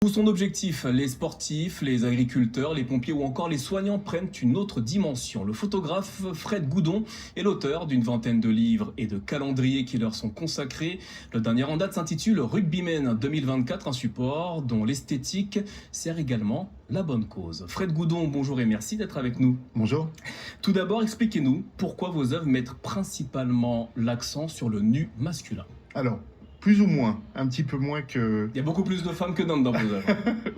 Pour son objectif, les sportifs, les agriculteurs, les pompiers ou encore les soignants prennent une autre dimension. Le photographe Fred Goudon est l'auteur d'une vingtaine de livres et de calendriers qui leur sont consacrés. Le dernier en date s'intitule Rugbymen 2024, un support dont l'esthétique sert également la bonne cause. Fred Goudon, bonjour et merci d'être avec nous. Bonjour. Tout d'abord, expliquez-nous pourquoi vos œuvres mettent principalement l'accent sur le nu masculin. Alors, plus ou moins, un petit peu moins que... Il y a beaucoup plus de femmes que d'hommes dans vos œuvres.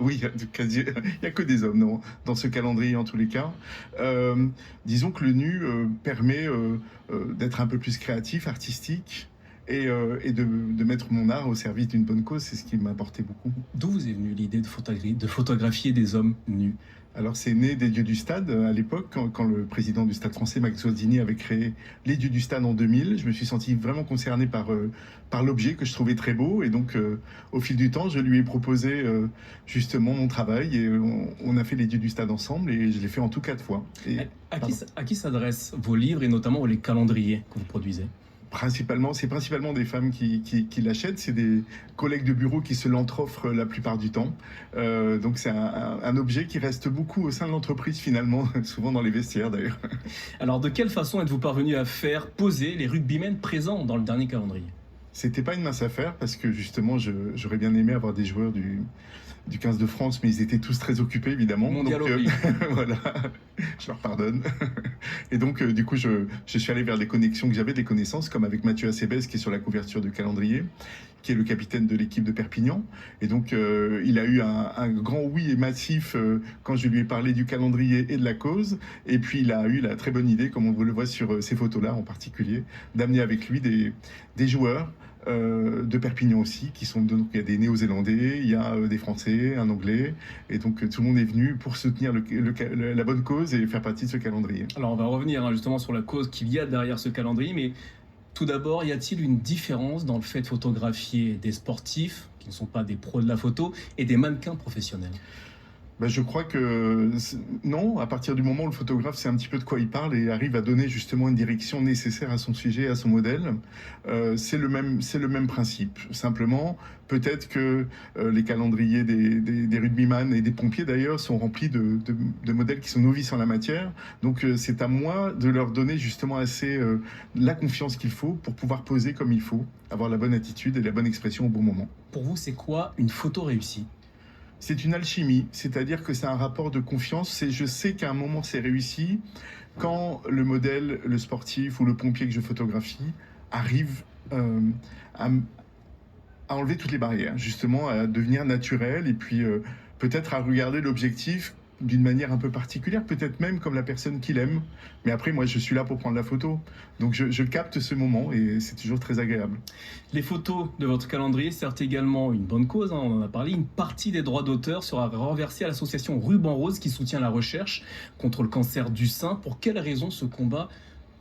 Oui, il n'y a que des hommes dans ce calendrier en tous les cas. Disons que le nu permet d'être un peu plus créatif, artistique, et de mettre mon art au service d'une bonne cause. C'est ce qui m'a apporté beaucoup. D'où vous est venue l'idée de photographier des hommes nus? Alors c'est né des Dieux du Stade à l'époque, quand le président du Stade français, Max Guazzini, avait créé les Dieux du Stade en 2000. Je me suis senti vraiment concerné par l'objet que je trouvais très beau. Et donc au fil du temps, je lui ai proposé justement mon travail. Et on a fait les Dieux du Stade ensemble et je l'ai fait en tout 4 fois. Et, à qui s'adressent vos livres et notamment les calendriers que vous produisez? C'est principalement des femmes qui l'achètent, c'est des collègues de bureau qui se l'entroffrent la plupart du temps. Donc c'est un objet qui reste beaucoup au sein de l'entreprise finalement, souvent dans les vestiaires d'ailleurs. Alors de quelle façon êtes-vous parvenu à faire poser les rugbymen présents dans le dernier calendrier? C'était pas une mince affaire parce que justement j'aurais bien aimé avoir des joueurs du 15 de France, mais ils étaient tous très occupés évidemment. Mondial donc, voilà, je leur pardonne. Et donc du coup je suis allé vers des connexions que j'avais, des connaissances, comme avec Mathieu Acebes qui est sur la couverture de calendrier, qui est le capitaine de l'équipe de Perpignan. Et donc il a eu un grand oui et massif quand je lui ai parlé du calendrier et de la cause. Et puis il a eu la très bonne idée, comme on le voit sur ces photos-là en particulier, d'amener avec lui des joueurs de Perpignan aussi, donc il y a des Néo-Zélandais, il y a des Français, un Anglais, et donc tout le monde est venu pour soutenir la bonne cause et faire partie de ce calendrier. Alors on va revenir justement sur la cause qu'il y a derrière ce calendrier, mais tout d'abord, y a-t-il une différence dans le fait de photographier des sportifs, qui ne sont pas des pros de la photo, et des mannequins professionnels? Je crois que non, à partir du moment où le photographe sait un petit peu de quoi il parle et arrive à donner justement une direction nécessaire à son sujet, à son modèle, c'est le même principe. Simplement, peut-être que les calendriers des rugbyman et des pompiers d'ailleurs sont remplis de modèles qui sont novices en la matière. Donc c'est à moi de leur donner justement assez la confiance qu'il faut pour pouvoir poser comme il faut, avoir la bonne attitude et la bonne expression au bon moment. Pour vous, c'est quoi une photo réussie? C'est une alchimie, c'est-à-dire que c'est un rapport de confiance. Je sais qu'à un moment c'est réussi quand le modèle, le sportif ou le pompier que je photographie arrive à enlever toutes les barrières, justement à devenir naturel et puis peut-être à regarder l'objectif d'une manière un peu particulière, peut-être même comme la personne qu'il aime. Mais après, moi, je suis là pour prendre la photo. Donc, je capte ce moment et c'est toujours très agréable. Les photos de votre calendrier servent également une bonne cause, on en a parlé. Une partie des droits d'auteur sera renversée à l'association Ruban Rose qui soutient la recherche contre le cancer du sein. Pour quelle raison ce combat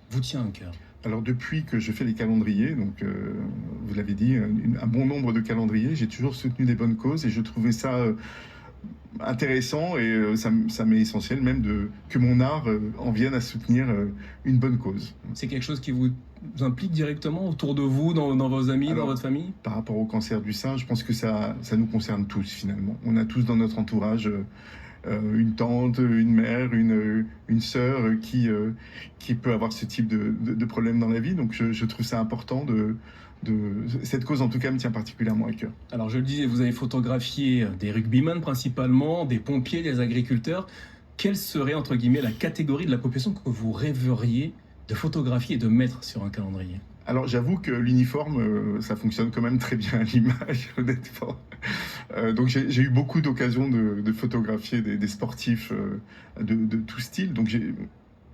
vous tient à cœur? Alors depuis que je fais les calendriers, donc vous l'avez dit, un bon nombre de calendriers, j'ai toujours soutenu des bonnes causes et je trouvais ça intéressant et ça m'est essentiel même que mon art en vienne à soutenir une bonne cause. C'est quelque chose qui vous implique directement autour de vous, dans vos amis, dans votre famille? Par rapport au cancer du sein, je pense que ça nous concerne tous finalement. On a tous dans notre entourage une tante, une mère, une sœur qui peut avoir ce type de problème dans la vie. Donc je trouve ça important cette cause en tout cas me tient particulièrement à cœur. Alors je le disais, vous avez photographié des rugbymen principalement, des pompiers, des agriculteurs. Quelle serait entre guillemets la catégorie de la population que vous rêveriez de photographier et de mettre sur un calendrier? Alors j'avoue que l'uniforme, ça fonctionne quand même très bien à l'image, honnêtement. Donc j'ai eu beaucoup d'occasions de photographier des sportifs de tout style. Donc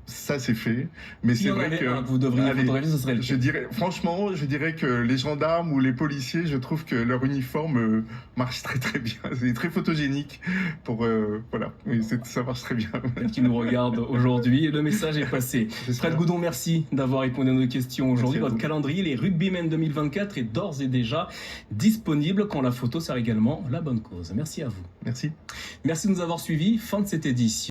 ça c'est fait, mais c'est vrai que vous devriez photographier, ce serait franchement, je dirais que les gendarmes ou les policiers, je trouve que leur uniforme marche très très bien. C'est très photogénique pour voilà, ça marche très bien. Peut-être qu'ils nous regardent aujourd'hui. Le message est passé. Fred Goudon, merci d'avoir répondu à nos questions aujourd'hui. Votre calendrier, les Rugbymen 2024, est d'ores et déjà disponible quand la photo sert également la bonne cause. Merci à vous. Merci. Merci de nous avoir suivis. Fin de cette édition.